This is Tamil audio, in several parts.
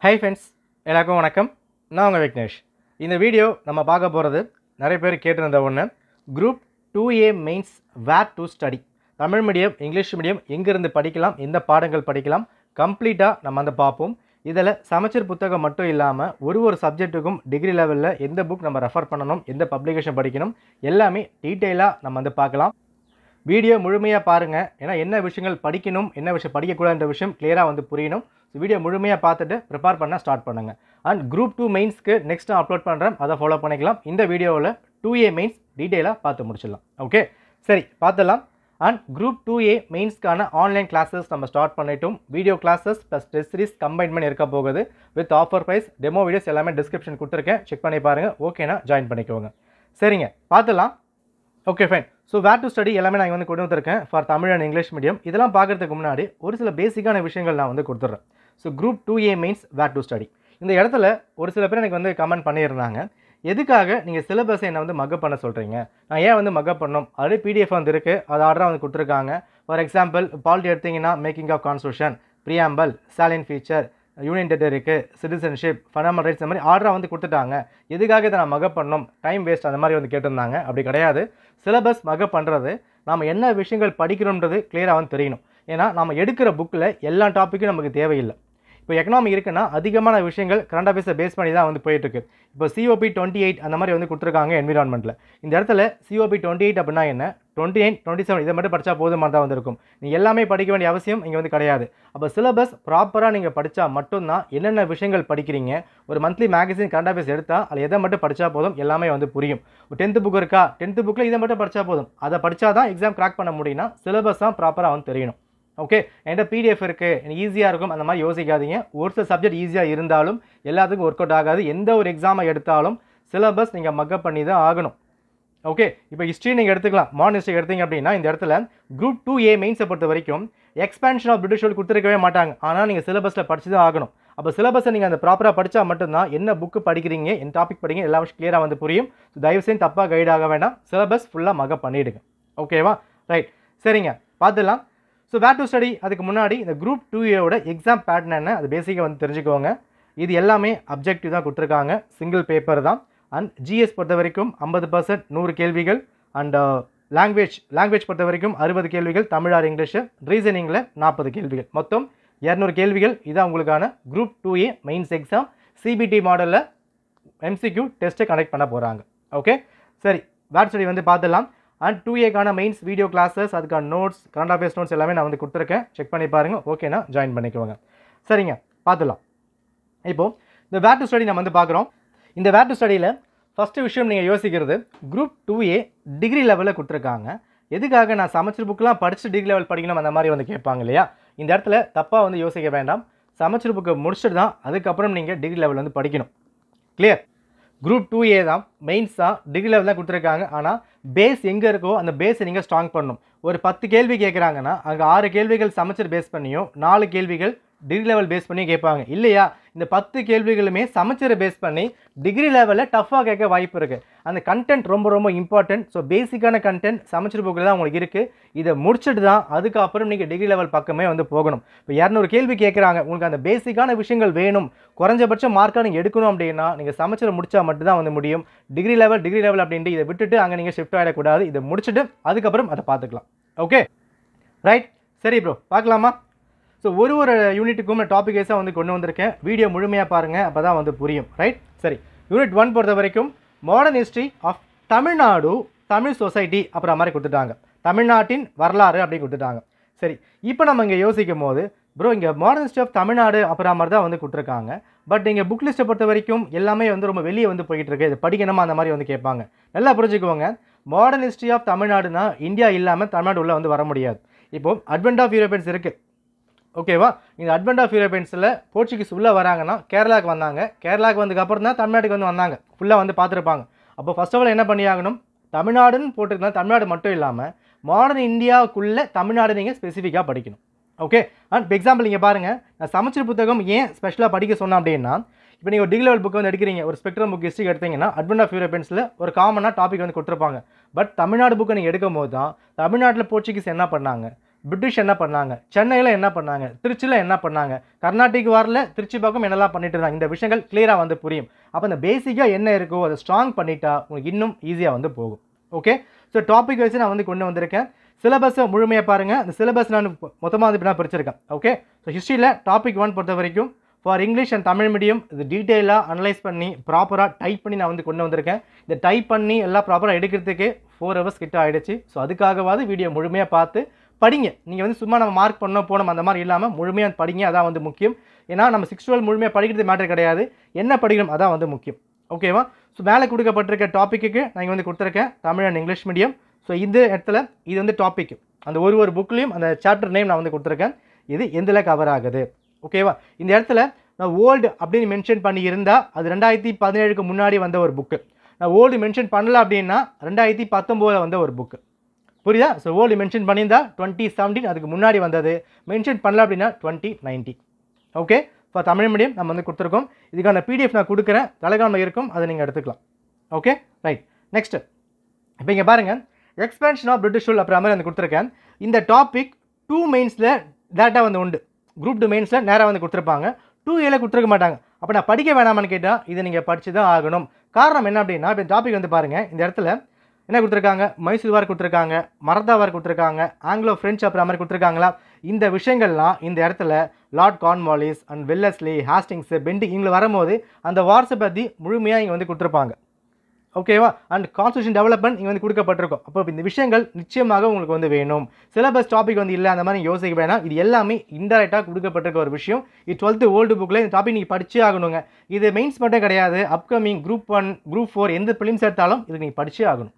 Hi friends, எல்லாருக்கும் வணக்கம். நான் உங்க விக்னேஷ். இந்த வீடியோ நம்ம பார்க்க போறது நிறைய பேர் கேட்டிருந்த ஒன்று group 2A mains where to study. Tamil medium, English medium எங்கிருந்து படிக்கலாம், எந்த பாடங்கள் படிக்கலாம் கம்ப்ளீட்டாக நம்ம வந்து பார்ப்போம். இதில் சமச்சீர் புத்தகம் மட்டும் இல்லாமல் ஒரு சப்ஜெக்ட்டுக்கும் டிகிரி லெவலில் எந்த புக் நம்ம ரெஃபர் பண்ணணும், எந்த பப்ளிகேஷன் படிக்கணும் எல்லாமே டீட்டெயிலாக நம்ம வந்து பார்க்கலாம். வீடியோ முழுமையாக பாருங்கள். ஏன்னா என்ன விஷயங்கள் படிக்கணும், என்ன விஷயம் படிக்கக்கூடாதுன்ற விஷயம் கிளியராக வந்து புரியணும். ஸோ வீடியோ முழுமையாக பார்த்துட்டு ப்ரிப்பேர் பண்ண ஸ்டார்ட் பண்ணுங்கள். அண்ட் குரூப் 2 மெயின்ஸ்க்கு நெக்ஸ்ட் நான் அப்லோட் பண்ணுறேன், அதை ஃபாலோ பண்ணிக்கலாம். இந்த வீடியோவில் 2A மெயின்ஸ் டீட்டெயிலாக பார்த்து முடிச்சிடலாம். ஓகே, சரி பார்த்துடலாம். அண்ட் குரூப் 2A மெயின்ஸ்க்கான ஆன்லைன் கிளாஸஸ் நம்ம ஸ்டார்ட் பண்ணிட்டோம். Video classes plus test series கம்பைன்மெண்ட் இருக்க போகுது. With offer price, demo videos எல்லாமே டிஸ்கிரிப்ஷன் கொடுத்துருக்கேன், செக் பண்ணி பாருங்கள். ஓகேனா ஜாயின் பண்ணிக்கோங்க. சரிங்க, பார்த்துடலாம். Okay fine. So where to study எல்லாமே நான் வந்து கொண்டு வந்திருக்கேன் for Tamil and English medium. இதெல்லாம் பார்க்குறதுக்கு முன்னாடி ஒரு சில பேசிக்கான விஷயங்கள் நான் வந்து கொடுத்துட்றேன். So group 2A mains where to study. இந்த இடத்துல ஒரு சில பேர் எனக்கு வந்து கமெண்ட் பண்ணியிருந்தாங்க, எதுக்காக நீங்கள் சிலபஸை என்னை வந்து மக்கப் பண்ண சொல்கிறீங்க, நான் ஏன் வந்து மக்கப் பண்ணணும், ஆல்ரெடி பிடிஎஃப் வந்து இருக்குது, அது ஆர்டராக வந்து கொடுத்துருக்காங்க. ஃபார் எக்ஸாம்பிள் பாலிட்டி எடுத்திங்கன்னா making of constitution, preamble, salient feature, union territory, citizenship, fundamental rights, இந்த மாதிரி ஆர்டராக வந்து கொடுத்துட்டாங்க, எதுக்காக இதை நான் மக்கப் பண்ணணும், டைம் வேஸ்ட் அந்த மாதிரி வந்து கேட்டிருந்தாங்க. அப்படி கிடையாது. சிலபஸ் மக்கப் பண்ணுறது நாம் என்ன விஷயங்கள் படிக்கிறோன்றது கிளியராக வந்து தெரியணும். ஏன்னா நம்ம எடுக்கிற புக்கில் எல்லா டாப்பிக்கும் நமக்கு தேவையில்லை. இப்போ எக்கனாமி இருக்குன்னா அதிகமான விஷயங்கள் கரண்ட் அஃபேர்ஸை பேஸ் பண்ணி தான் வந்து போயிட்டுருக்கு. இப்போ COP 28 அந்த மாதிரி வந்து கொடுத்துருக்காங்க என்விரான்மெண்ட்டில். இந்த இடத்துல COP 28 அப்படின்னா என்ன, 29, 27 இதை மட்டும் படித்தா போதுமாக தான் வந்திருக்கும். நீங்கள் எல்லாமே படிக்க வேண்டிய அவசியம் இங்கே வந்து கிடையாது. அப்போ சிலபஸ் ப்ராப்பராக நீங்கள் படித்தா மட்டும்தான் என்னென்ன விஷயங்கள் படிக்கிறீங்க. ஒரு மந்த்லி மேகசின் கரண்ட் அஃபேர்ஸ் எடுத்தால் அதில் எதை மட்டும் படித்தா போதும் எல்லாமே வந்து புரியும். ஒரு 10th புக் இருக்கா, 10th புக்கில் இதை மட்டும் படித்தா போதும், அதை படித்தா தான் எக்ஸாம் கிராக் பண்ண முடியும்னா சிலபஸ் தான் ப்ராப்பராக வந்து தெரியணும். ஓகே, என்கிட்ட பிடிஎஃப் இருக்குது, எனக்கு ஈஸியாக இருக்கும் அந்த மாதிரி யோசிக்காதீங்க. ஒரு சில சப்ஜெக்ட் ஈஸியாக இருந்தாலும் எல்லாத்துக்கும் ஒர்க் அவுட் ஆகாது. எந்த ஒரு எக்ஸாமை எடுத்தாலும் சிலபஸ் நீங்கள் மக்கப் பண்ணி தான் ஆகணும். ஓகே, இப்போ ஹிஸ்ட்ரி நீங்கள் எடுத்துக்கலாம். மாடர்ன் ஹிஸ்ட்ரி எடுத்தீங்க அப்படின்னா இந்த இடத்துல குரூப் 2A மெயின்ஸை பொறுத்த வரைக்கும் எக்ஸ்பான்ஷன் ஆஃப் பிரிட்டிஷ் கொடுத்துருக்கவே மாட்டாங்க. ஆனால் நீங்கள் சிலபஸில் படித்து தான் ஆகணும். அப்போ சிலபஸை நீங்கள் அந்த ப்ராப்பராக படித்தா மட்டும்தான் என்ன புக்கு படிக்கிறீங்க, என்ன டாபிக் படிங்க எல்லா விஷயம் கிளியராக வந்து புரியும். தயவுசெய்து தப்பாக கைட் ஆக வேண்டாம், சிலபஸ் ஃபுல்லாக மக்கப் பண்ணிவிடுங்க. ஓகேவா, ரைட். சரிங்க, பார்த்துடலாம். ஸோ வேர் டு ஸ்டடி அதுக்கு முன்னாடி இந்த குரூப் 2Aவோட எக்ஸாம் பேட்டர்ன் என்ன, அது பேசிக்காக வந்து தெரிஞ்சுக்கோங்க. இது எல்லாமே அப்ஜெக்டிவ் தான் கொடுத்துருக்காங்க, சிங்கிள் பேப்பர் தான். அண்ட் ஜிஎஸ் பொறுத்த வரைக்கும் 50% 100 கேள்விகள். அண்ட் லாங்குவேஜ் பொறுத்த வரைக்கும் 60 கேள்விகள், தமிழ் ஆர் இங்கிலீஷு. ரீசனிங்கில் 40 கேள்விகள், மொத்தம் 200 கேள்விகள். இதான் உங்களுக்கான group 2A mains exam. CBT மாடலில் MCQ டெஸ்ட்டை கனெக்ட் பண்ண போகிறாங்க. ஓகே, சரி வேர் ஸ்டடி வந்து பார்த்துடலாம். அண்ட் 2Aக்கான மெயின்ஸ் வீடியோ கிளாஸஸ், அதுக்கான நோட்ஸ், கரண்ட் அஃபேர்ஸ் நோட்ஸ் எல்லாமே நான் வந்து கொடுத்துருக்கேன், செக் பண்ணி பாருங்கள். ஓகேனா ஜாயின் பண்ணிக்குவாங்க. சரிங்க, பார்த்துடலாம். இப்போது இந்த வேர் டு ஸ்டடி நம்ம வந்து பார்க்குறோம். இந்த வேர் டு ஸ்டடியில் ஃபஸ்ட்டு விஷயம் நீங்கள் யோசிக்கிறது, குரூப் 2A டிகிரி லெவலில் கொடுத்துருக்காங்க. எதுக்காக நான் சமச்சீர் புக்கெலாம் படித்து டிகிரி லெவல் படிக்கணும் அந்த மாதிரி வந்து கேட்பாங்க இல்லையா. இந்த இடத்துல தப்பாக வந்து யோசிக்க வேண்டாம். சமச்சீர் புக்கை முடிச்சுட்டு தான் அதுக்கப்புறம் நீங்கள் டிகிரி லெவல் வந்து படிக்கணும். கிளியர். குரூப் 2A தான் மெயின்ஸ் தான் டிகிரி லெவல் தான் கொடுத்துருக்காங்க. ஆனால் பேஸ் எங்கே இருக்கோ அந்த பேஸை நீங்கள் ஸ்ட்ராங் பண்ணணும். ஒரு 10 கேள்வி கேட்குறாங்கன்னா அங்கே 6 கேள்விகள் சமச்சீர் பேஸ் பண்ணியும் 4 கேள்விகள் டிகிரி லெவல் பேஸ் பண்ணி கேட்பாங்க இல்லையா. இந்த 10 கேள்விகளுமே சமச்சீரை பேஸ் பண்ணி டிகிரி லெவலில் டஃப்பாக கேட்க வாய்ப்பு இருக்குது. அந்த கண்டென்ட் ரொம்ப இம்பார்ட்டன்ட். ஸோ பேசிக்கான கண்டென்ட் சமச்சீர் புக்கில் தான் உங்களுக்கு இருக்குது. இதை முடிச்சுட்டு தான் அதுக்கப்புறம் நீங்கள் டிகிரி லெவல் பக்கமே வந்து போகணும். இப்போ 200 கேள்வி கேட்குறாங்க, உங்களுக்கு அந்த பேசிக்கான விஷயங்கள் வேணும், குறைஞ்சபட்சம் மார்க்காக நீங்கள் எடுக்கணும் அப்படின்னா நீங்கள் சமச்சீரை முடித்தா மட்டும்தான் வந்து முடியும். டிகிரி லெவல் அப்படின்ட்டு இதை விட்டுட்டு அங்கே நீங்கள் ஷிஃப்ட் ஆகிடக்கூடாது. இதை முடிச்சுட்டு அதுக்கப்புறம் அதை பார்த்துக்கலாம். Okay, right. சரி ப்ரோ, பார்க்கலாமா. ஸோ ஒரு யூனிட்டுக்கும் டாபிக் வைஸாக வந்து கொண்டு வந்திருக்கேன். வீடியோ முழுமையாக பாருங்கள், அப்போ தான் வந்து புரியும். ரைட். சரி, யூனிட் 1 பொறுத்த வரைக்கும் modern history of Tamil Nadu, Tamil society அப்புறம் மாதிரி கொடுத்துட்டாங்க. தமிழ்நாட்டின் வரலாறு அப்படி கொடுத்துட்டாங்க. சரி, இப்போ நம்ம இங்கே யோசிக்கும் போது ப்ரோ இங்கே மாடர்ன் ஹிஸ்ட்ரி ஆஃப் தமிழ்நாடு அப்புறம் மாதிரி தான் வந்து கொடுத்துருக்காங்க. பட் இங்கே புக் லிஸ்ட்டை பொறுத்த வரைக்கும் எல்லாமே வந்து ரொம்ப வெளியே வந்து போயிட்டு இருக்கு, இது படிக்கணுமா அந்த மாதிரி வந்து கேட்பாங்க. நல்லா புரிஞ்சுக்கோங்க, மாடர்ன் ஹிஸ்ட்ரி ஆஃப் தமிழ்நாடுனா இந்தியா இல்லாமல் தமிழ்நாடு உள்ளே வந்து வர முடியாது. இப்போது அட்வென்ட் ஆஃப் யூரோப்பியன்ஸ் இருக்குது. ஓகேவா, இந்த அட்வென்ட் ஆஃப் யூரோப்பியன்ஸில் போர்ச்சுகீஸ் உள்ளே வராங்கன்னா கேரளாவுக்கு வந்தாங்க. கேரளாவுக்கு வந்ததுக்கப்புறம் தான் தமிழ்நாட்டுக்கு வந்து வந்தாங்க. ஃபுல்லாக வந்து பார்த்துருப்பாங்க. அப்போ ஃபர்ஸ்ட் ஆஃப் ஆல் என்ன பண்ணி ஆகணும், தமிழ்நாடுன்னு போட்டுருந்தா தமிழ்நாடு மட்டும் இல்லாமல் மாடர்ன் இந்தியாவுக்குள்ளே தமிழ்நாடு நீங்கள் ஸ்பெசிஃபிக்காக படிக்கணும். ஓகே, அண்ட் இப்போ எக்ஸாம்பிள் நீங்கள் பாருங்கள், நான் சமச்சீர் புத்தகம் ஏன் ஸ்பெஷலாக படிக்க சொன்னேன் அப்படின்னா, இப்போ நீங்கள் ஒரு டிகிரி லெவல் புக் வந்து எடுக்கிறீங்க, ஒரு ஸ்பெக்ட்ரம் புக் ஹிஸ்ட்ரி எடுத்தீங்கன்னா அட்வென்ட் ஆஃப் யூரோப்பியன்ஸில் ஒரு காமனாக டாபிக் வந்து கொடுத்துருப்பாங்க. பட் தமிழ்நாடு புக்கை நீங்கள் எடுக்கும் போது தான் தமிழ்நாட்டில் போர்ச்சுகீஸ் என்ன பண்ணாங்க, பிரிட்டிஷ் என்ன பண்ணாங்க, சென்னையில் என்ன பண்ணாங்க, திருச்சியில் என்ன பண்ணாங்க, கர்நாடிக் வாரில் திருச்சி பக்கம் என்னெல்லாம் பண்ணிட்டு இருந்தாங்க, இந்த விஷயங்கள் கிளியராக வந்து புரியும். அப்போ இந்த பேசிக்காக என்ன இருக்கோ அதை ஸ்ட்ராங் பண்ணிட்டா உங்களுக்கு இன்னும் ஈஸியாக வந்து போகும். ஓகே, ஸோ டாபிக் வைஸ் நான் வந்து கொண்டு வந்திருக்கேன். சிலபஸை முழுமையாக பாருங்கள். அந்த சிலபஸ் நான் மொத்தமாக வந்து இப்படி நான் பிரிச்சிருக்கேன். ஓகே, ஸோ ஹிஸ்ட்ரியில் டாபிக் 1 பொறுத்த வரைக்கும் for English and Tamil medium இது டீட்டெயிலாக அனலைஸ் பண்ணி ப்ராப்பராக டைப் பண்ணி நான் வந்து கொண்டு வந்திருக்கேன். இந்த டைப் பண்ணி எல்லாம் ப்ராப்பராக எடுக்கிறதுக்கு 4 hours கிட்ட ஆகிடுச்சு. ஸோ அதுக்காகவாது வீடியோ முழுமையாக பார்த்து படிங்க. நீங்கள் வந்து சும்மா நம்ம மார்க் பண்ணோம் போனோம் அந்த மாதிரி இல்லாமல் முழுமையாக படிங்க, அதான் வந்து முக்கியம். ஏன்னா நம்ம 6-12 முழுமையாக படிக்கிறது மேட்டர் கிடையாது, என்ன படிக்கணும் அதான் வந்து முக்கியம். ஓகேவா? ஸோ மேலே கொடுக்கப்பட்டிருக்க டாப்பிக்கு நான் இங்கே வந்து கொடுத்துருக்கேன் Tamil and English medium. So இந்த இடத்துல இது வந்து டாபிக், அந்த ஒரு புக்லேயும் அந்த சாப்டர் நேம் நான் வந்து கொடுத்துருக்கேன். இது எந்தில் கவர் ஆகுது. ஓகேவா? இந்த இடத்துல நான் ஓல்டு அப்படின்னு மென்ஷன் பண்ணி இருந்தால் அது 2017க்கு முன்னாடி வந்த ஒரு புக்கு. நான் ஓல்டு மென்ஷன் பண்ணல அப்படின்னா 2019 வந்த ஒரு புக்கு. புரியுதா? ஸோ ஓல்டு மென்ஷன் பண்ணியிருந்தா 2017 அதுக்கு முன்னாடி வந்தது, மென்ஷன் பண்ணல அப்படின்னா 2019. ஓகே, இப்போ தமிழ் மீடியம் நம்ம வந்து கொடுத்துருக்கோம். இதுக்கான PDF நான் கொடுக்குறேன், தலைகாமில் இருக்கும், அதை நீங்கள் எடுத்துக்கலாம். Okay, right. நெக்ஸ்ட்டு இப்போ இங்கே பாருங்கள், எக்ஸ்பேன்ஷன் ஆஃப் பிரிட்டிஷ் ரூல் அப்புறம் மாதிரி வந்து கொடுத்துருக்கேன். இந்த டாபிக் 2 மெயின்ஸில் டேட்டா வந்து உண்டு, குரூப் 2 மெயின்ஸில் நேராக வந்து கொடுத்துருப்பாங்க, 2Aல கொடுத்துருக்க மாட்டாங்க. அப்போ நான் படிக்க வேணாமான்னு கேட்டால் இதை நீங்கள் படித்து தான் ஆகணும். காரணம் என்ன அப்படின்னா, இப்போ டாபிக் வந்து பாருங்கள், இந்த இடத்துல என்ன கொடுத்துருக்காங்க, மைசூர் வார் கொடுத்துருக்காங்க, மராத்தா வார் கொடுத்துருக்காங்க, ஆங்கிலோ ஃப்ரெஞ்ச் அப்புறம் மாதிரி கொடுத்துருக்காங்களா. இந்த விஷயங்கள்லாம் இந்த இடத்துல lord Cornwallis and Wellesley, Hastings, Bentinck இவங்களை வரும்போது அந்த வார்ஸை பற்றி முழுமையாக இங்கே வந்து கொடுத்துருப்பாங்க. ஓகேவா? அண்ட் கான்ஸ்டியூஷன் டெவலப்மெண்ட் இங்கே வந்து கொடுக்கப்பட்டிருக்கும். அப்போ இந்த விஷயங்கள் நிச்சயமாக உங்களுக்கு வந்து வேணும். சிலபஸ் டாபிக் வந்து இல்லை அந்த மாதிரி யோசிக்க வேணாம். இது எல்லாமே இன்டெரக்டாக கொடுக்கப்பட்டிருக்க ஒரு விஷயம். இது 12th ஓல்டு புக்கில் இந்த டாபிக் நீங்கள் படிச்சே ஆகணுங்க. இது மெயின்ஸ் மட்டும் கிடையாது, அப்கமிங் குரூப் 1, குரூப் 4 எந்த பிலிம்ஸ் எடுத்தாலும் இது நீங்கள் படிச்சே ஆகணும்.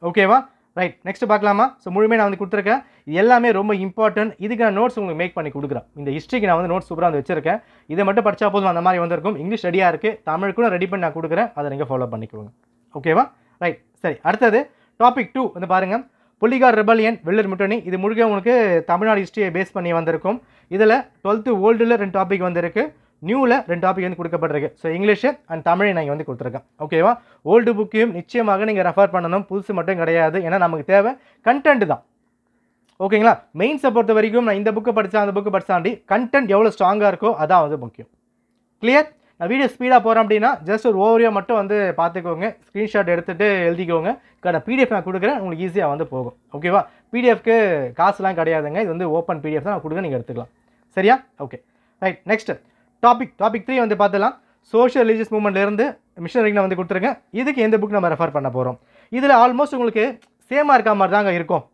ஓகேவா? ரைட், நெக்ஸ்ட் பார்க்கலாமா? ஸோ முழுமையாக நான் வந்து கொடுத்துருக்கேன். இது எல்லாமே ரொம்ப இம்பார்ட்டன்ட். இதுக்கு நான் நோட்ஸ் உங்களுக்கு மேக் பண்ணி கொடுக்குறேன். இந்த ஹிஸ்ட்ரிக்கு நான் வந்து நோட்ஸ் சூப்பராக வந்து வச்சிருக்கேன். இதை மட்டும் படித்தா போதும், அந்த மாதிரி வந்திருக்கும். இங்கிலீஷ் ரெடியாக இருக்குது, தமிழுக்கும் ரெடி பண்ணி நான் கொடுக்குறேன், அதை நீங்கள் ஃபாலோ பண்ணிக்கோங்க. ஓகேவா? ரைட், சரி. அடுத்தது டாபிக் 2 வந்து பாருங்கள், புலிகார் ரெபல்லியன், வெள்ளர் முட்டணி. இது முழுக்க உங்களுக்கு தமிழ்நாடு ஹிஸ்ட்ரியை பேஸ் பண்ணி வந்திருக்கும். இதில் 12th ஓல்டில் 2 டாபிக் வந்திருக்கு, நியூவில் 2 டாபிக் வந்து கொடுக்கப்பட்டிருக்கு. ஸோ இங்கிலீஷு அண்ட் தமிழை நான் வந்து கொடுத்துருக்கேன். ஓகேவா? ஓல்டு புக்கையும் நிச்சயமாக நீங்கள் ரெஃபர் பண்ணணும், புதுசு மட்டும் கிடையாது. ஏன்னா நமக்கு தேவை கண்டென்ட் தான். ஓகேங்களா? மெயின்ஸை பொறுத்த வரைக்கும் நான் இந்த புக்கை படித்தா அந்த புக்கு படித்தாண்டி கண்டென்ட் எவ்வளோ ஸ்ட்ராங்காக இருக்கோ அதான் வந்து முக்கியம். கிளியர்? நான் வீடியோ ஸ்பீடாக போகிறேன் அப்படின்னா ஜஸ்ட் ஒரு ஓவரியாக மட்டும் வந்து பார்த்துக்கோங்க, ஸ்க்ரீன்ஷாட் எடுத்துகிட்டு எழுதிக்கோங்க. PDF நான் கொடுக்குறேன், உங்களுக்கு ஈஸியாக வந்து போகும். ஓகேவா? PDFக்கு காசுலாம் கிடையாதுங்க, இது வந்து ஓப்பன் PDF தான் நான் கொடுக்குறேன், நீங்கள் எடுத்துக்கலாம். சரியா? Okay, right. நெக்ஸ்ட் டாபிக் 3 வந்து பார்த்துலாம். சோஷியல் ரிலீஜியஸ் மூவ்மெண்ட்லேருந்து மிஷனரிக்கு நான் வந்து கொடுத்துருக்கேன். இதுக்கு எந்த புக் நம்ம ரெஃபர் பண்ண போகிறோம்? இதில் ஆல்மோஸ்ட் உங்களுக்கு சேமாக இருக்க மாதிரி தாங்க இருக்கும்.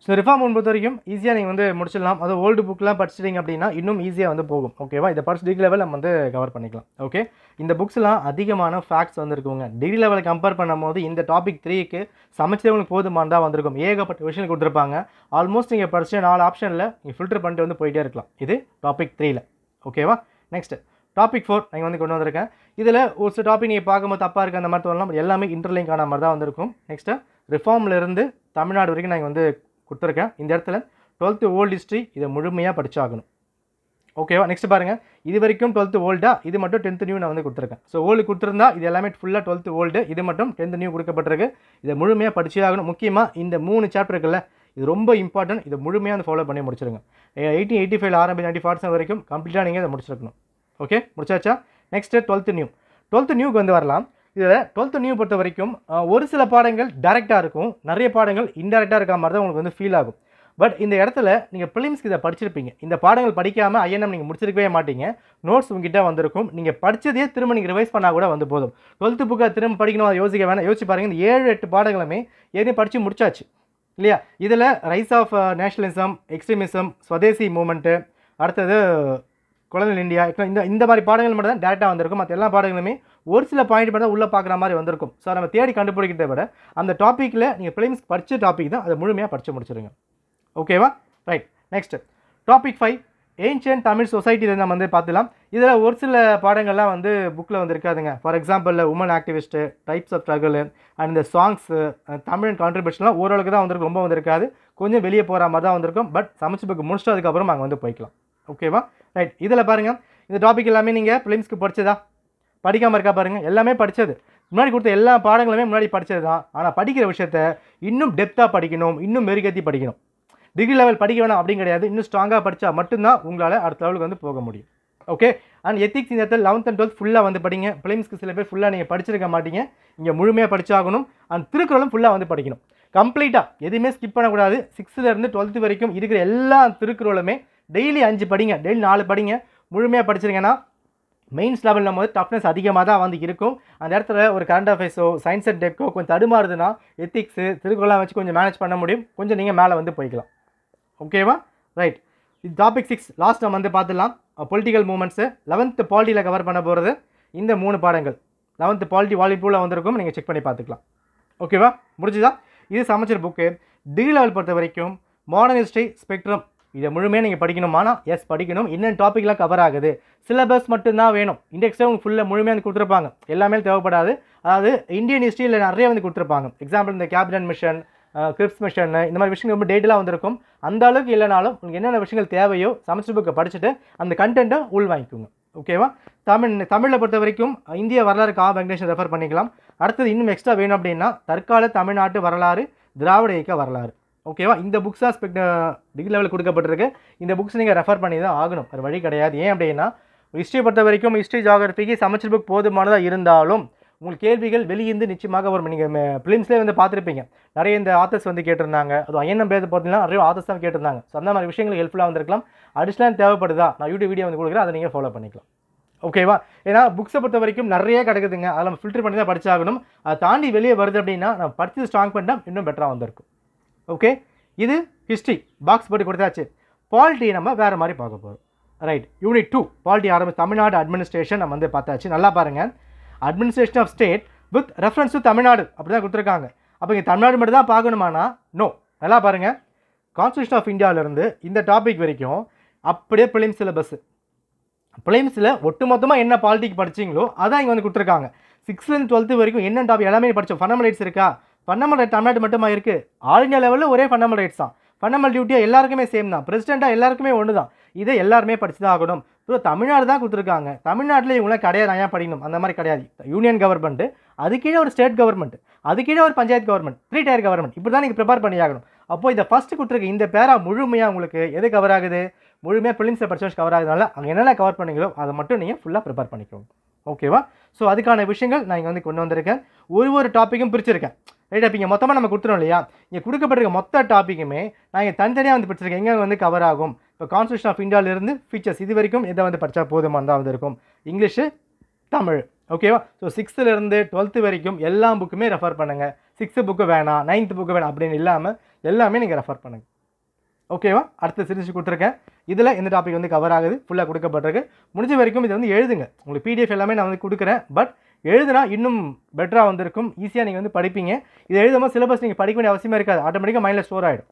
ஸோ ரிஃபார்ம் பொறுத்த வரைக்கும் ஈஸியாக நீங்கள் வந்து முடிச்சிடலாம். அது ஓல்டு புக்கெலாம் படிச்சிட்டிங்க அப்படின்னா இன்னும் ஈஸியாக வந்து போகும். ஓகேவா? இதை படிச்சு டிகிரி லெவல் நம்ம வந்து கவர் பண்ணிக்கலாம். ஓகே, இந்த புக்ஸ்லாம் அதிகமான ஃபேக்ட்ஸ் வந்து இருக்குங்க. டிகிரி லெவலை கம்பேர் பண்ணும்போது இந்த டாபிக் 3க்கு சமைச்சவங்களுக்கு போதுமானதாக வந்திருக்கும். ஏகப்பட்ட விஷயம் கொடுத்துருப்பாங்க. ஆல்மோஸ்ட் நீங்கள் படிச்சு 4 ஆப்ஷனில் நீங்கள் ஃபில்டர் பண்ணிட்டு வந்து போயிட்டே இருக்கலாம். இது டாபிக் 3ல். ஓகேவா? நெக்ஸ்ட் டாபிக் 4 நீங்கள் வந்து கொண்டு வந்திருக்கேன். இதில் ஒரு சில டாபிக் நீங்கள் பார்க்கும்போது தப்பாக இருக்குது அந்த மாதிரி தோணலாம், எல்லாமே இன்டர்லிங்க் ஆன மாதிரி தான் வந்திருக்கும். நெக்ஸ்ட்டு ரிஃபார்ம்லேருந்து தமிழ்நாடு வரைக்கும் நான் வந்து கொடுத்துருக்கேன். இந்த இடத்துல 12th ஓல்டு ஹிஸ்ட்ரி இதை முழுமையாக படிச்சாகணும். ஓகேவா? நெக்ஸ்ட் பாருங்கள், இது வரைக்கும் 12th ஓல்டா, இது மட்டும் 10th நியூ நான் வந்து கொடுத்துருக்கேன். ஸோ ஓல்டு கொடுத்துருந்தா இது எல்லாமே ஃபுல்லாக 12th ஓல்டு, இது மட்டும் 10th நியூ கொடுக்கப்பட்டிருக்கு. இதை முழுமையாக படிச்சே ஆகணும். முக்கியமாக இந்த 3 சாப்டர் இருக்குல்ல, இது ரொம்ப இம்பார்ட்டன்ட். இதை முழுமையாக வந்து ஃபாலோ பண்ணி முடிச்சிருங்க. 1885 ஆரம்பி 1947 வரைக்கும் கம்ப்ளீட்டாக நீங்கள் இதை முடிச்சிருக்கணும். ஓகே, முடிச்சாச்சா? Next 12th new. 12th நியூக்கு வந்து வரலாம். இதில் 12th நியூ பொறுத்த வரைக்கும் ஒரு சில பாடங்கள் டைரெக்டாக இருக்கும், நிறைய பாடங்கள் இன்டெரக்டாக இருக்க மாதிரி தான் உங்களுக்கு வந்து ஃபீல் ஆகும். பட் இந்த இடத்துல நீங்கள் ப்ரிலிம்ஸ்க்கு இதை படிச்சிருப்பீங்க. இந்த பாடங்கள் படிக்காமல் INM நீங்கள் முடிச்சிருக்கவே மாட்டீங்க. நோட்ஸ் உங்ககிட்ட வந்திருக்கும். நீங்கள் படித்ததே திரும்ப நீங்கள் ரிவைஸ் பண்ணால் கூட வந்து போதும். 12th புக்கை திரும்ப படிக்கணும், அதை யோசிக்க வேணாம். யோசிச்சு பாருங்கள், இந்த 7-8 பாடங்களுமே ஏற்கனவே படித்து முடிச்சாச்சு இல்லையா? இதில் rise of nationalism, extremism, Swadeshi movement, அடுத்தது கொலோனியல் இந்தியா, இந்த மாதிரி பாடங்கள் மட்டும் தான் டேரெக்டாக வந்திருக்கும். மற்ற எல்லா பாடங்களுமே ஒரு சில பாயிண்ட் மட்டும் தான் உள்ளே பார்க்குற மாதிரி வந்திருக்கும். ஸோ நம்ம தேடி கண்டுபிடிக்கிறத விட அந்த டாப்பிக்கில் நீங்கள் ப்ரிலிம்ஸ் படித்த டாபிக் தான், அதை முழுமையாக படித்து முடிச்சிருங்க. ஓகேவா? Right. Next topic 5 ancient Tamil சொசைட்டியில் நம்ம வந்து பார்த்துலாம். இதில் ஒரு சில பாடங்கள்லாம் வந்து புக்கில் வந்து இருக்காதுங்க. For example woman activist, types of struggle and இந்த சாங்ஸு, தமிழ் கான்ட்ரிபியூஷன்லாம் ஓரளவுக்கு தான் வந்திருக்கும், ரொம்ப வந்திருக்காது. கொஞ்சம் வெளியே போகிற மாதிரி தான் வந்திருக்கும். பட் சமைச்சு புக்கு முடிச்சுட்டு அதுக்கப்புறம் அங்கே வந்து போய்க்கலாம். ஓகேவா? ரைட். இதில் பாருங்கள், இந்த டாபிக் எல்லாமே நீங்கள் ப்ரிலிம்ஸ்க்கு படிச்சதா? படிக்காமல் இருக்கா பாருங்கள், எல்லாமே படித்தது. முன்னாடி கொடுத்த எல்லா பாடங்களுமே முன்னாடி படித்தது தான். ஆனால் படிக்கிற விஷயத்த இன்னும் டெப்த்தாக படிக்கணும், இன்னும் மெருகேற்றி படிக்கணும். டிகிரி லெவல் படிக்க வேணாம் அப்படின்னு கிடையாது. இன்னும் ஸ்ட்ராங்காக படித்தா மட்டும்தான் உங்களால் அடுத்த லெவலுக்கு வந்து போக முடியும். ஓகே. அண்ட் எத்திக்ஸ் இந்த இடத்துல 11th and 12th ஃபுல்லாக வந்து படிங்க. பிலிம்ஸ்க்கு சில பேர் ஃபுல்லாக நீங்கள் படிச்சிருக்க மாட்டீங்க, இங்கே முழுமையாக படிச்சாகணும். அண்ட் திருக்குறளும் ஃபுல்லாக வந்து படிக்கணும் கம்ப்ளீட்டாக, எதுவுமே ஸ்கிப் பண்ணக்கூடாது. 6th-லேருந்து 12th வரைக்கும் இருக்கிற எல்லா திருக்குறளுமே டெய்லி 5 படிங்க, டெய்லி 4 படிங்க, முழுமையாக படிச்சிருங்கன்னா மெயின்ஸ் லெவலில் போது டஃப்னஸ் அதிகமாக தான் வந்து இருக்கும். அந்த இடத்துல ஒரு கரண்ட் அஃபேர்ஸோ சயின்ஸ் அண்ட் டெக்கோ கொஞ்சம் தடுமாறுதுன்னா எத்திக்ஸு திருக்குறளாக வச்சு கொஞ்சம் மேனேஜ் பண்ண முடியும், கொஞ்சம் நீங்கள் மேலே வந்து போய்க்கலாம். ஓகேவா? ரைட். இது டாபிக் 6 லாஸ்ட் நம்ம வந்து பார்த்துலாம். பொலிட்டிக்கல் மூமெண்ட்ஸு 11th பாலிட்டியில் கவர் பண்ண போகிறது இந்த 3 பாடங்கள். 11th பாலிட்டி வால்யூம் 2ல வந்திருக்கும், நீங்கள் செக் பண்ணி பார்த்துக்கலாம். ஓகேவா? முடிஞ்சுதா? இது சமச்சர் புக்கு. டிகிரி லெவல் பொறுத்த வரைக்கும் மாடர்ன் ஹிஸ்ட்ரி, ஸ்பெக்ட்ரம் இதை முழுமையாக நீங்கள் படிக்கணுமானா எஸ் படிக்கணும். இன்னும் டாப்பிக்லாம் கவர் ஆகுது, சிலபஸ் மட்டும்தான் வேணும். இண்டெக்ஸில் உங்களுக்கு ஃபுல்லாக முழுமையாக வந்து கொடுத்துருப்பாங்க, எல்லாமே தேவைப்படாது. அதாவது இந்தியன் ஹிஸ்ட்ரியில் நிறைய வந்து கொடுத்துருப்பாங்க. எக்ஸாம்பிள் இந்த கேபினட் மிஷன், கிரிப்ஸ் மிஷன், இந்த மாதிரி விஷயங்கள் ரொம்ப டேட்டெலாம் வந்திருக்கும். அந்த அளவுக்கு இல்லைனாலும் உங்களுக்கு என்னென்ன விஷயங்கள் தேவையோ சமச்சர் புக்கை படிச்சுட்டு அந்த கண்டென்ட்டை உள் வாங்கிக்கோங்க. ஓகேவா? தமிழில் பொறுத்த வரைக்கும் இந்திய வரலாறு கா வெங்கடேஷன் ரெஃபர் பண்ணிக்கலாம். அடுத்தது இன்னும் எக்ஸ்ட்ரா வேணும் அப்படின்னா தற்கால தமிழ்நாட்டு வரலாறு, திராவிட இயக்க வரலாறு. ஓகேவா? இந்த புக்ஸ் தான் டிகிரி லெவலில் கொடுக்கப்பட்டிருக்கு. இந்த புக்ஸ் நீங்கள் ரெஃபர் பண்ணி தான் ஆகணும், அது வழி கிடையாது. ஏன் அப்படின்னா ஹிஸ்ட்ரி பொறுத்த வரைக்கும் ஹிஸ்ட்ரி ஜியாகிரபிக்கு சமச்சர் புக் போதுமானதாக இருந்தாலும் உங்களுக்கு கேள்விகள் வெளியிருந்து நிச்சயமாக வரும். நீங்கள் ஃபிலிம்ஸ்லேயே வந்து பார்த்துருப்பீங்க, நிறைய இந்த ஆத்தர்ஸ் வந்து கேட்டிருந்தாங்க. அது ஐஎன்எம் பேர் பார்த்தீங்கன்னா நிறைய ஆத்தர்ஸ் தான் கேட்டிருந்தாங்க. ஸோ அந்த மாதிரி விஷயங்கள் ஹெல்ப்ஃபுல்லாக வந்திருக்கலாம். அடிஷ்னலாக தேவைப்படுதா, நான் யூடியூப் வீடியோ வந்து கொடுக்குறேன், அதை நீங்கள் ஃபாலோ பண்ணிக்கலாம். ஓகேவா? ஏன்னா புக்ஸை பொறுத்த வரைக்கும் நிறைய கிடக்குதுங்க, அதில் நம்ம ஃபில்டர் பண்ணி தான் படிச்சாகணும். அதை தாண்டி வெளியே வருது அப்படின்னா நம்ம படித்து ஸ்ட்ராங் பண்ணிட்டால் இன்னும் பெட்டராக வந்திருக்கும். ஓகே, இது ஹிஸ்ட்ரி பாக்ஸ் போட்டு கொடுத்தாச்சு. பாலிட்டி நம்ம வேறு மாதிரி பார்க்க போகிறோம். ரைட். யூனிட் 2 பாலிட்டி ஆரம்பிச்சு தமிழ்நாடு அட்மினிஸ்ட்ரேஷன் நம்ம வந்து பார்த்தாச்சு. நல்லா பாருங்கள், administration of state with reference to Tamil Nadu அப்படி தான் கொடுத்துருக்காங்க. அப்போ இங்கே தமிழ்நாடு மட்டும் தான் பார்க்கணுமானா நோ. நல்லா பாருங்கள், கான்ஸ்டியூஷன் ஆஃப் இந்தியாவிலேருந்து இந்த டாபிக் வரைக்கும் அப்படியே பிலிம்ஸ் சிலபஸ். பிலிம்ஸில் ஒட்டுமொத்தமாக என்ன பாலிட்டிக் படிச்சிங்களோ அதான் இங்கே வந்து கொடுத்துருக்காங்க. 6th-லேருந்து 12th வரைக்கும் என்ன டாபிக் எல்லாமே படித்தோம். ஃபண்டமெண்டல் ரைட்ஸ் இருக்கா? ஃபண்டமெண்டல் ரைட் தமிழ்நாடு மட்டுமா இருக்குது? ஆல் இந்தியா லெவலில் ஒரே ஃபண்டமெண்டல் ரைட்ஸ் தான். ஃபண்டமெண்டல் டியூட்டியாக எல்லாருக்குமே சேம் தான். பிரசிடெண்ட்டாக எல்லாருக்குமே ஒன்று தான். இதை எல்லாருமே படித்து தான் ஆகணும். ஸோ தமிழ்நாடு தான் கொடுத்துருக்காங்க. தமிழ்நாட்டில் இவங்களாம் கிடையாது, நான் ஏன் படிக்கணும் அந்த மாதிரி கிடையாது. யூனியன் கவர்மெண்ட்டு, அது கீழே ஒரு ஸ்டேட் கவர்மெண்ட், அது கீழே ஒரு பஞ்சாயத்து கவர்மெண்ட், 3 tier கவர்மெண்ட், இப்படி தான் நீங்கள் ப்ரிப்பேர் பண்ணி ஆகணும். அப்போது இதை ஃபஸ்ட்டு கொடுத்துருக்கு இந்த பேரா முழுமையாக உங்களுக்கு எது கவர் ஆகுது? முழுமையாக பிலிம்ஸை படிச்சு கவர் ஆகுதுனால அங்கே என்னென்ன கவர் பண்ணீங்களோ அதை மட்டும் நீங்கள் ஃபுல்லாக ப்ரிப்பேர் பண்ணிக்கோங்க. ஓகேவா? ஸோ அதுக்கான விஷயங்கள் நான் இங்கே வந்து கொண்டு வந்திருக்கேன். ஒரு டாப்பிக்கும் பிரிச்சிருக்கேன். ரைட். இப்போ இங்கே மொத்தமாக நம்ம கொடுத்துரும் இல்லையா, இங்கே கொடுக்கப்பட்டிருக்க மொத்த டாப்பிக்குமே நான் இங்கே தனித்தனியாக வந்து படிச்சிருக்கேன். எங்கே வந்து கவர் ஆகும்? இப்போ கான்ஸ்டியூஷன் ஆஃப் இந்தியாவிலிருந்து ஃபீச்சர்ஸ் இது வரைக்கும் எதை வந்து படித்தா போதுமானதாக வந்து இருக்கும். இங்கிலீஷு, தமிழ். ஓகேவா? ஸோ 6th-லேருந்து 12th வரைக்கும் எல்லா புக்குமே ரெஃபர் பண்ணுங்கள். 6th புக்கு வேணாம், 9th புக்கு வேணாம் அப்படின்னு இல்லாமல் எல்லாமே நீங்கள் ரெஃபர் பண்ணுங்கள். ஓகேவா? அடுத்த சீரிஸ் கொடுத்துருக்கேன். இதில் எந்த டாபிக் வந்து கவர் ஆகுது ஃபுல்லாக கொடுக்கப்பட்டிருக்கு. முடிஞ்ச வரைக்கும் இதை வந்து எழுதுங்க. உங்களுக்கு பிடிஎஃப் எல்லாமே நான் வந்து கொடுக்குறேன். பட் எழுதுனா இன்னும் பெட்டராக வந்திருக்கும், ஈஸியாக நீங்கள் வந்து படிப்பீங்க. இதை எழுதும்போது சிலபஸ் நீங்கள் படிக்க வேண்டிய அவசியமே இருக்காது, ஆட்டோமேட்டிக்காக மைண்டில் ஸ்டோர் ஆகிடும்.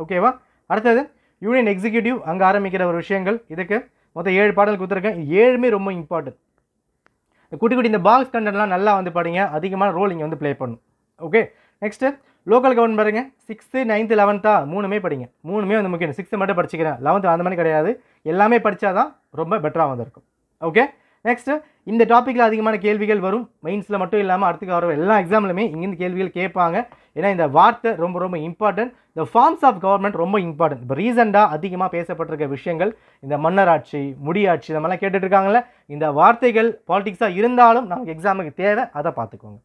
ஓகேவா? அடுத்தது யூனியன் எக்ஸிக்யூட்டிவ், அங்கே ஆரம்பிக்கிற ஒரு விஷயங்கள். இதுக்கு மொத்தம் 7 பாடல் கொடுத்துருக்கேன். 7மே ரொம்ப இம்பார்ட்டன்ட். குட்டி குட்டி இந்த பாக்ஸ் கண்டென்ட்லாம் நல்லா வந்து படிங்க, அதிகமான ரோல் இங்கே வந்து ப்ளே பண்ணும். ஓகே. நெக்ஸ்ட்டு லோக்கல் கவர்மெண்ட் பாருங்க. 6th, 9th, 11th மூணுமே படிங்க. மூணுமே வந்து முக்கியம். 6th மட்டும் படிச்சுக்கிறேன், 11th அந்த மாதிரி கிடையாது. எல்லாமே படித்தா தான் ரொம்ப பெட்டராக வந்திருக்கும். ஓகே. நெக்ஸ்ட்டு இந்த டாப்பிக்கில் அதிகமான கேள்விகள் வரும். மெயின்ஸில் மட்டும் இல்லாமல் அடுத்துக்கு வர எல்லா எக்ஸாம்லையுமே இங்கேருந்து கேள்விகள் கேட்பாங்க. ஏன்னா இந்த வார்த்தை ரொம்ப ரொம்ப இம்பார்ட்டன்ட். இந்த ஃபார்ம்ஸ் ஆஃப் கவர்மெண்ட் ரொம்ப இம்பார்ட்டன்ட். இப்போ ரீசெண்டாக அதிகமாக பேசப்பட்டிருக்க விஷயங்கள் இந்த மன்னராட்சி, முடியாட்சி, இந்த மாதிரிலாம் கேட்டுட்ருக்காங்களே, இந்த வார்த்தைகள் பாலிட்டிக்ஸாக இருந்தாலும் நமக்கு எக்ஸாமுக்கு தேவை, அதை பார்த்துக்கோங்க.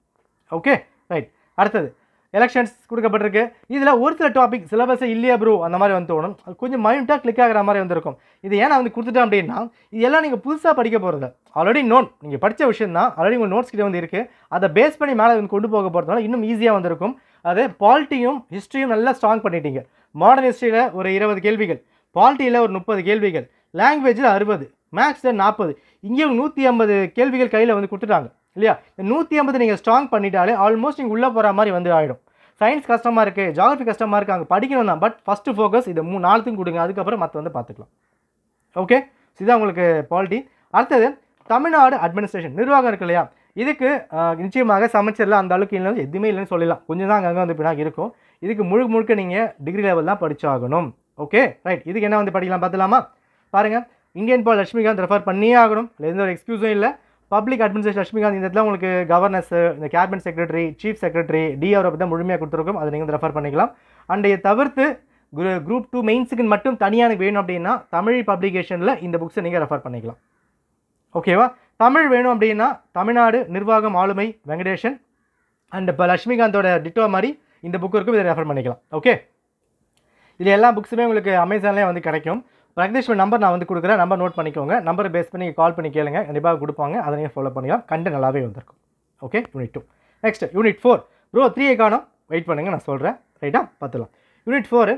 ஓகே. ரைட். அடுத்தது எலெக்ஷன்ஸ் கொடுக்கப்பட்டிருக்கு. இதில் ஒரு சில டாபிக் சிலபஸை இல்லையா ப்ரோ அந்த மாதிரி வந்து தோணும். அது கொஞ்சம் மைண்டாக கிளிக் ஆகிற மாதிரி வந்திருக்கும். இது ஏன் நான் வந்து கொடுத்துட்டேன் அப்படின்னா, இதெல்லாம் நீங்கள் புதுசாக படிக்க போகிறதில்ல, ஆல்ரெடி நோட் நீங்கள் படித்த விஷயம் தான், ஆல்ரெடி உங்கள் நோட்ஸ் கிட்டே வந்து இருக்குது. அதை பேஸ் பண்ணி மேலே வந்து கொண்டு போக போகிறதுனால இன்னும் ஈஸியாக வந்திருக்கும். அது பாலிட்டியும் ஹிஸ்ட்ரியும் நல்லா ஸ்ட்ராங் பண்ணிட்டீங்க. மாடர்ன் ஹிஸ்ட்ரியில் ஒரு 20 கேள்விகள், பாலிட்டியில் ஒரு 30 கேள்விகள், லாங்குவேஜில் 60, மேக்ஸில் 40, இங்கே 150 கேள்விகள் கையில் வந்து கொடுத்துட்டாங்க இல்லையா? இந்த 150 நீங்கள் ஸ்ட்ராங் பண்ணிட்டாலே ஆல்மோஸ்ட் நீங்கள் உள்ளே போகிற மாதிரி வந்து ஆகிடும். சயின்ஸ் கஷ்டமாக இருக்குது, ஜியாகிரஃபி கஷ்டமாக இருக்குது, அங்கே படிக்கணும் தான். பட் ஃபஸ்ட்டு ஃபோக்கஸ் இது 4த்துக்கும் கொடுங்க, அதுக்கப்புறம் மற்ற வந்து பார்த்துக்கலாம். ஓகே. இதுதான் உங்களுக்கு பாலிட்டி. அடுத்தது தமிழ்நாடு அட்மினிஸ்ட்ரேஷன், நிர்வாகம் இருக்கு இல்லையா, இதுக்கு நிச்சயமாக சமச்சரில் அந்த அளவுக்கு இல்லைன்னு எதுவுமே இல்லைன்னு சொல்லலாம். கொஞ்சம் தான் அங்கங்கே வந்து பின்னாடி இருக்கும். இதுக்கு முழுக்க நீங்கள் டிகிரி லெவல் தான் படிச்சாகணும். ஓகே. ரைட். இதுக்கு என்ன வந்து படிக்கலாம் பார்த்துலாமா? பாருங்கள், இந்தியன் பால் லட்சுமிகாந்த் ரெஃபர் பண்ணியே ஆகணும், இல்லை எந்த ஒரு எக்ஸ்கியூஸும் இல்லை. பப்ளிக் அட்மினிஸ்ட்ரேஷன் லட்சுமிகாந்த், இந்த இடத்துல உங்களுக்கு கவர்னர்ஸ், இந்த cabinet secretary, chief secretary, DRO பற்றி தான் முழுமையாக கொடுத்துருக்கும். அதை நீங்கள் வந்து ரெஃபர் பண்ணிக்கலாம். அண்ட் இதை தவிர்த்து குரூப் 2 மெயின்ஸுக்கு மட்டும் தனியாக எனக்கு வேணும் அப்படின்னா தமிழ் பப்ளிகேஷனில் இந்த புக்ஸை நீங்கள் ரெஃபர் பண்ணிக்கலாம். ஓகேவா? தமிழ் வேணும் அப்படின்னா தமிழ்நாடு நிர்வாகம் ஆளுமை வெங்கடேஷன் அண்ட் இப்போ லட்சுமிகாந்தோட டிட்டோ மாதிரி இந்த புக்கு இருக்கும், இதை ரெஃபர் பண்ணிக்கலாம். ஓகே, இது எல்லா புக்ஸுமே உங்களுக்கு அமேசான்லேயே வந்து கிடைக்கும். ப்ராக்டிஸ் நம்பர் நான் வந்து கொடுக்குறேன், நம்பர் நோட் பண்ணிக்கோங்க. நம்பரை பேஸ் பண்ணி நீங்கள் கால் பண்ணி கேளுங்க, கண்டிப்பாக கொடுப்பாங்க. அதை நீங்கள் ஃபாலோ பண்ணிக்கலாம். கண்டென்ட் நல்லாவே வந்திருக்கும். Okay, unit 2. Next unit 4. Bro 3 economy wait பண்ணுங்கள், நான் சொல்கிறேன். ரைட்டா, பார்த்துலாம். Unit 4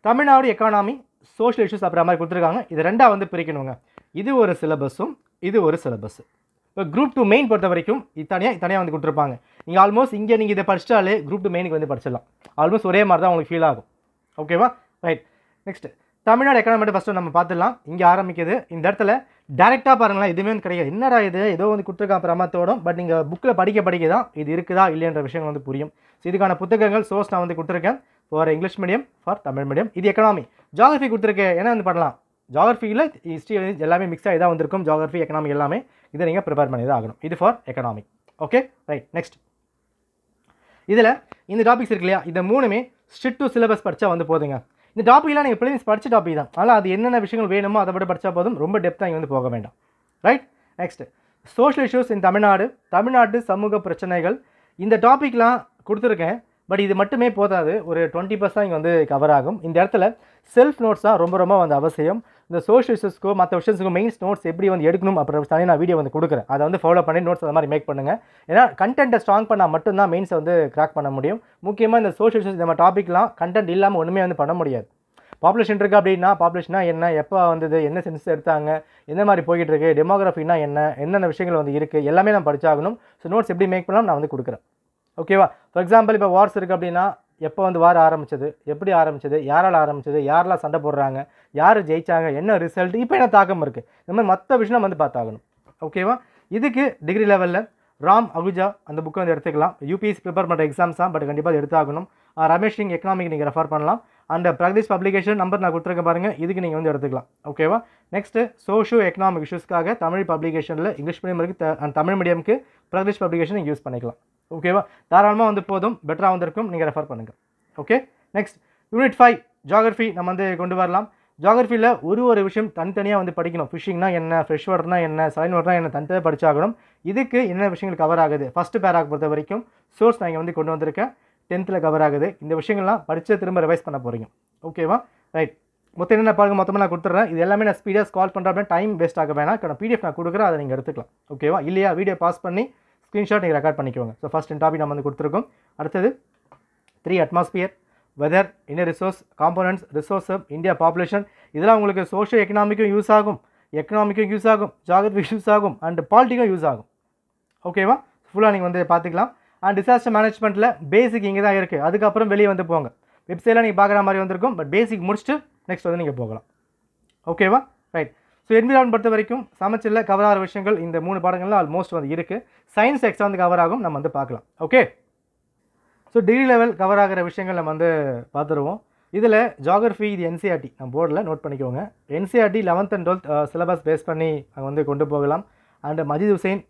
Tamil Nadu economy social issues அப்புறம் மாதிரி கொடுத்துருக்காங்க. இது ரெண்டாக வந்து பிரிக்கணுங்க. இது ஒரு சிலபஸும் இது ஒரு சிலபஸ். இப்போ குரூப் 2 மெயின் பொறுத்த வரைக்கும் இது தனியாக வந்து கொடுத்துருப்பாங்க. நீங்கள் ஆல்மோஸ்ட் இங்கே நீங்கள் இதை படிச்சிட்டாலே குரூப் 2 மெயினுக்கு வந்து படிச்சிடலாம். ஆல்மோஸ்ட் ஒரே மாதிரி தான் உங்களுக்கு ஃபீல் ஆகும். ஓகேவா? Right. Next Tamil Nadu economy first நம்ம பார்த்துடலாம். இங்கே ஆரம்பிக்குது. இந்த இடத்துல டேரெக்டாக பாருங்களேன், எதுவுமே வந்து கிடையாது. என்னடா இது ஏதோ வந்து கொடுத்துருக்கான் பிரமாத்தோடும், பட் நீங்கள் புக்கில் படிக்க தான் இது இருக்குதா இல்லைன்ற விஷயங்கள் வந்து புரியும். ஸோ இதுக்கான புத்தகங்கள் சோர்ஸ் நான் வந்து கொடுத்துருக்கேன். For English medium, for Tamil medium. இது எக்கனாமி. ஜாகிரஃபி கொடுத்துருக்கேன், என்ன வந்து பண்ணலாம். ஜாகிரஃபியில் ஹிஸ்ட்ரி எல்லாமே மிக்ஸ் ஆகி தான் வந்திருக்கும். ஜாகிரஃபி எக்கனாமி எல்லாமே இதை நீங்கள் ப்ரிப்பேர் பண்ணி தான் ஆகணும். இது for economy. Okay, right. Next இதில் இந்த டாபிக்ஸ் இருக்கு இல்லையா, இந்த மூணுமே ஸ்ட்ரிக்ட் டு சிலபஸ் படித்தா வந்து போதுங்க. இந்த டாப்பிக்லாம் நீங்கள் பிள்ளைங்க படித்த டாபிக் தான், அதனால் அது என்னென்ன விஷயங்கள் வேணுமோ அதை விட படித்தா போதும். ரொம்ப டெப்த்தாக இங்கே வந்து போக வேண்டாம். ரைட். நெக்ஸ்ட் சோஷியல் இஷ்யூஸ் இன் தமிழ்நாடு சமூக பிரச்சனைகள். இந்த டாப்பிக்லாம் கொடுத்துருக்கேன், பட் இது மட்டுமே போதாது. ஒரு 20% இங்கே வந்து கவர் ஆகும். இந்த இடத்துல செல்ஃப் நோட்ஸ் தான் ரொம்ப வந்து அவசியம். இந்த சோஷியல் இஷ்யூஸ்க்கோ மற்ற விஷயத்துக்கோ மெயின்ஸ் நோட்ஸ் எப்படி வந்து எடுக்கணும் அப்புறம் தனியாக நான் வீடியோ வந்து கொடுக்குறேன். அதை வந்து ஃபாலோ பண்ணி நோட்ஸ் அந்த மாதிரி மேக் பண்ணுங்கள். ஏன்னா கண்டென்ட்டை ஸ்ட்ராங் பண்ணால் மட்டும்தான் மெயின்ஸை வந்து கிராக் பண்ண முடியும். முக்கியமாக இந்த சோஷியல் இஷ்யூஸ் இந்த மாதிரி டாப்பிக்லாம் கண்டென்ட் இல்லாமல் ஒன்றுமே வந்து பண்ண முடியாது. பாப்புலேஷன் இருக்குது அப்படின்னா பாப்புலேஷனா என்ன, எப்போ வந்தது, என்ன சென்சஸ் எடுத்தாங்க, எந்த மாதிரி போய்கிட்டு இருக்கு, டெமோகிராஃபினா என்னென்ன விஷயங்கள் வந்து இருக்குது, எல்லாமே நான் படிச்சாகணும். ஸோ நோட்ஸ் எப்படி மேக் பண்ணலாம் நான் வந்து கொடுக்குறேன். ஓகேவா? ஃபார் எக்ஸாம்பிள் இப்போ வார்ஸ் இருக்குது அப்படின்னா எப்போ வந்து வார் ஆரம்பிச்சது, எப்படி ஆரம்பிச்சது, யாரால் ஆரம்பிச்சது, யாரெல்லாம் சண்டை போடுறாங்க, யார் ஜெயிச்சாங்க, என்ன ரிசல்ட், இப்போ என்ன தாக்கம் இருக்குது, இந்த மாதிரி மற்ற விஷயம் நம்ம வந்து பார்த்தாகணும். ஓகேவா? இதுக்கு டிகிரி லெவலில் ராம் அகுஜா அந்த புக்கை வந்து எடுத்துக்கலாம். யூபிஎஸ்சி ப்ரிப்பேர் பண்ணுற எக்ஸாம்ஸ் தான், பட் கண்டிப்பாக எடுத்தாகணும். ரமேஷ் சிங் எக்கனாமிக் நீங்கள் ரெஃபர் பண்ணலாம். அண்ட் ப்ராக்டிஸ் பப்ளிகேஷன் நம்பர் நான் கொடுத்துருக்க பாருங்கள், இதுக்கு நீங்கள் வந்து எடுத்துக்கலாம். ஓகேவா? நெக்ஸ்ட்டு சோஷியோ எக்கனாமிக் இஷ்யூஸ்க்காக தமிழ் பப்ளிகேஷனில் இங்கிலீஷ் மீடியம் இருக்குது அண்ட் தமிழ் மீடியமுக்கு ப்ராக்டிஸ் பப்ளிகேஷன் நீங்கள் யூஸ் பண்ணிக்கலாம். ஓகேவா? தாராளமாக வந்து போதும், பெட்டராக வந்திருக்கும், நீங்கள் ரெஃபர் பண்ணுங்கள். ஓகே, நெக்ஸ்ட் யூனிட் 5 ஜாகிரஃபி நம்ம வந்து கொண்டு வரலாம். ஜாகிரஃபியில் ஒரு விஷயம் தனித்தனியாக வந்து படிக்கணும். ஃபிஷிங்னா என்ன, ஃப்ரெஷ் வாட்டர்னா என்ன, சைன் வாட்டர்னா என்ன, தனித்தனியாக படிச்சாகணும். இதுக்கு என்ன விஷயங்கள் கவர் ஆகுது, ஃபஸ்ட்டு பேராக பொறுத்த வரைக்கும் சோர்ஸ் நான் இங்கே வந்து கொண்டு வந்திருக்கேன். 10th கவர் ஆகுது. இந்த விஷயங்கள்லாம் படித்து திரும்ப ரிவைஸ் பண்ண போகிறீங்க. ஓகேவா? ரைட். மொத்தம் என்ன பாருங்கள், மொத்தமாக நான் கொடுத்துட்றேன். இது எல்லாமே நான் ஸ்பீடாக ஸ்கால் பண்ணுறேன் அப்படின்னா டைம் வேஸ்ட் ஆக வேணாம். நான் பிடிஎஃப் நான் கொடுக்குறேன், அதை நீங்கள் எடுத்துக்கலாம். ஓகேவா? இல்லையா வீடியோ பாஸ் பண்ணி ஸ்க்ரீன்ஷாட் நீங்கள் ரெக்கார்ட் பண்ணிக்கோங்க. ஸோ ஃபஸ்ட் டாபிக் நம்ம வந்து கொடுத்துருக்கோம். அடுத்தது 3 atmosphere, weather, inner resource, components, resource, India population. இதெல்லாம் உங்களுக்கு சோஷியோ எக்கனாமிக்கும் யூஸ் ஆகும், எக்கனாமிக்கும் யூஸ் ஆகும், ஜாகிரஃபி யூஸ் ஆகும் அண்ட் பாலிட்டிக்கும் யூஸ் ஆகும். ஓகேவா? ஃபுல்லாக நீங்கள் வந்து பார்த்துக்கலாம். அண்ட் டிசாஸ்டர் மேனேஜ்மெண்ட்டில் பேசிக் இங்கே தான் இருக்குது. அதுக்கப்புறம் வெளியே வந்து போங்க. வெப்சைட்டில் நீங்கள் பார்க்குற மாதிரி வந்திருக்கும், பட் பேசிக் முடிச்சுட்டு நெக்ஸ்ட் வந்து நீங்கள் போகலாம். ஓகேவா? ரைட். ஸோ என்விரான்மெண்ட் பொறுத்த வரைக்கும் சமச்சரில் கவர் ஆகிற விஷயங்கள் இந்த 3 பாடங்கள்லாம் ஆல்மோஸ்ட் வந்து இருக்குது. சயின்ஸ் எக்ஸ்ட்ரா வந்து கவர் ஆகும், நம்ம வந்து பார்க்கலாம். Okay, so degree level cover ஆகிற விஷயங்கள் நம்ம வந்து பார்த்துருவோம். இதில் ஜாகிரஃபி இது என்சிஆர்டி நம்ம போர்டில் நோட் பண்ணிக்கோங்க. NCERT 11th and 12th syllabus base பண்ணி அங்கே வந்து கொண்டு போகலாம். அண்ட் மஜித் ஹுசைன்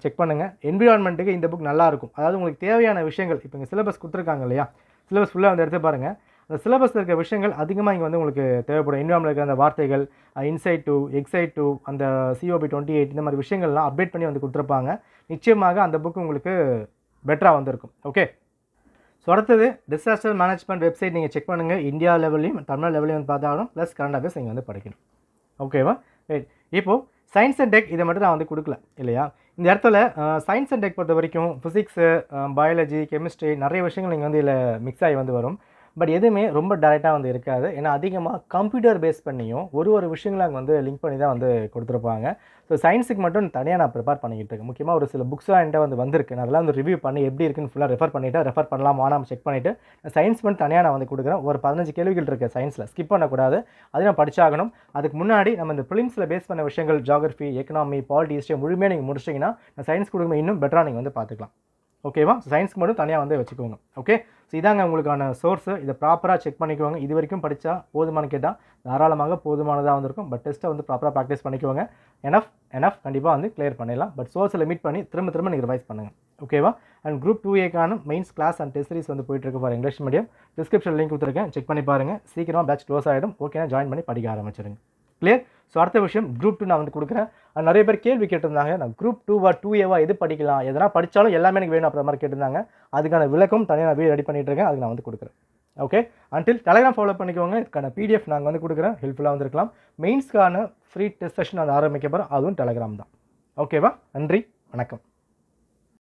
செக் பண்ணுங்கள். என்விரான்மெண்ட்டுக்கு இந்த புக் நல்லாயிருக்கும். அதாவது உங்களுக்கு தேவையான விஷயங்கள் இப்போ இங்கே சிலபஸ் கொடுத்துருக்காங்க இல்லையா, சிலபஸ் ஃபுல்லாக வந்து எடுத்து பாருங்கள். அந்த சிலபஸில் இருக்க விஷயங்கள் அதிகமாக இங்கே வந்து உங்களுக்கு தேவைப்படும். என்விரான்மெண்ட் இருக்கிற அந்த வார்த்தைகள், இன்சைட் 2, எக்ஸைட் 2, அந்த COP28 இந்த மாதிரி விஷயங்கள்லாம் அப்டேட் பண்ணி வந்து கொடுத்துருப்பாங்க. நிச்சயமாக அந்த புக்கு உங்களுக்கு பெட்டராக வந்திருக்கும். ஓகே, ஸோ அடுத்தது டிசாஸ்டர் மேனேஜ்மெண்ட் வெப்சைட் நீங்கள் செக் பண்ணுங்கள். இந்தியா லெவல்லையும் தமிழ் லெவலையும் வந்து பார்த்தாலும் ப்ளஸ் கரண்ட் அஃபேர்ஸ் நீங்கள் வந்து படிக்கணும். ஓகேவா? ரைட். இப்போது சயின்ஸ் அண்ட் டெக் இதை மட்டும் நான் வந்து கொடுக்கல இல்லையா. இந்த இடத்துல சயின்ஸ் அண்ட் டெக் பொறுத்த வரைக்கும் ஃபிசிக்ஸு, பயாலஜி, கெமிஸ்ட்ரி நிறைய விஷயங்கள் நீங்கள் வந்து இதில் மிக்ஸ் ஆகி வந்து வரும். பட் எதுவுமே ரொம்ப டேரெக்டாக வந்து இருக்காது. ஏன்னா அதிகமாக கம்ப்யூட்டர் பேஸ் பண்ணியும் ஒரு விஷயங்களை அங்கே வந்து லிங்க் பண்ணி தான் வந்து கொடுத்துருப்பாங்க. ஸோ சயின்ஸுக்கு மட்டும் தனியாக நான் ப்ரிப்பேர் பண்ணிக்கிட்டு இருக்கேன். முக்கியமாக ஒரு சில புக்ஸ்லாம் என்கிட்ட வந்து வந்திருக்கு. நான் அதெல்லாம் வந்து ரிவ்யூ பண்ணி எப்படி இருக்குன்னு ஃபுல்லாக ரெஃபர் பண்ணலாம் வேணாம் செக் பண்ணிவிட்டு சயின்ஸ் மட்டும் தனியாக நான் வந்து கொடுக்குறேன். ஒரு 15 கேள்விகள் இருக்குது சயின்ஸில், ஸ்கிப் பண்ணக்கூடாது, அதையும் நான் படிச்சாகணும். அதுக்கு முன்னாடி நம்ம இந்த ப்ரிலிம்ஸில் பேஸ் பண்ண விஷயங்கள் ஜாகிரஃபி, எக்கனாமி, பாலிட்டி, ஹிஸ்ட்ரி முழுமையாக நீங்கள் முடிச்சிட்டிங்கன்னா நான் சயின்ஸ் கொடுக்கும்போது இன்னும் பெட்டராக நீங்கள் வந்து பார்த்துக்கலாம். ஓகேவா? சயின்ஸ்க்கு மட்டும் தனியாக வந்து வச்சுக்கோங்க. ஓகே, ஸோ இதாங்க உங்களுக்கான சோர்ஸு. இதை ப்ராப்பராக செக் பண்ணிக்கோங்க. இது வரைக்கும் படித்தா போதுமானு கேட்டால் தாராளமாக போதுமானதாக வந்திருக்கும். பட் டெஸ்ட்டை வந்து ப்ராப்பராக ப்ராக்டிஸ் பண்ணிக்கோங்க. எனஃப் கண்டிப்பாக வந்து கிளியர் பண்ணிடலாம். பட் சோர்ஸில் மீட் பண்ணி திரும்ப நீங்கள் ரிவைஸ் பண்ணுங்கள். ஓகேவா? அண்ட் குரூப் 2ஏக்கான mains class and test series வந்து போயிட்டுருக்கு for English medium. Description link கொடுத்துருக்கேன், செக் பண்ணி பாருங்கள். சீக்கிரமாக பேட்ச் க்ளோஸ் ஆகிடும். ஓகேனா ஜாயின் பண்ணி படிக்க ஆரம்பிச்சிருங்க. கிளியர்? ஸோ அடுத்த விஷயம் குரூப் 2 நான் வந்து கொடுக்குறேன். நிறைய பேர் கேள்வி கேட்டிருந்தாங்க, நான் குரூப் 2ஏவா எது படிக்கலாம், எதனா படித்தாலும் எல்லாமே எனக்கு வேணும் அப்படின்ற மாதிரி கேட்டிருந்தாங்க. அதுக்கான விளக்கம் தனியாக நான் வீடியோ ரெடி பண்ணிட்டு இருக்கேன், அதுக்கு நான் வந்து கொடுக்குறேன். ஓகே, அன்டில் டெலகிராம் ஃபாலோ பண்ணிக்கோங்க. இதுக்கான பிடிஎஃப் நாங்கள் வந்து கொடுக்குறேன், ஹெல்ப்ஃபுல்லாக வந்துருக்கலாம். மெயின்ஸ்க்கான ஃப்ரீ டெஸ்ட் செஷன் அது ஆரம்பிக்க போகிறோம், அதுவும் டெலகிராம் தான். ஓகேவா? நன்றி, வணக்கம்.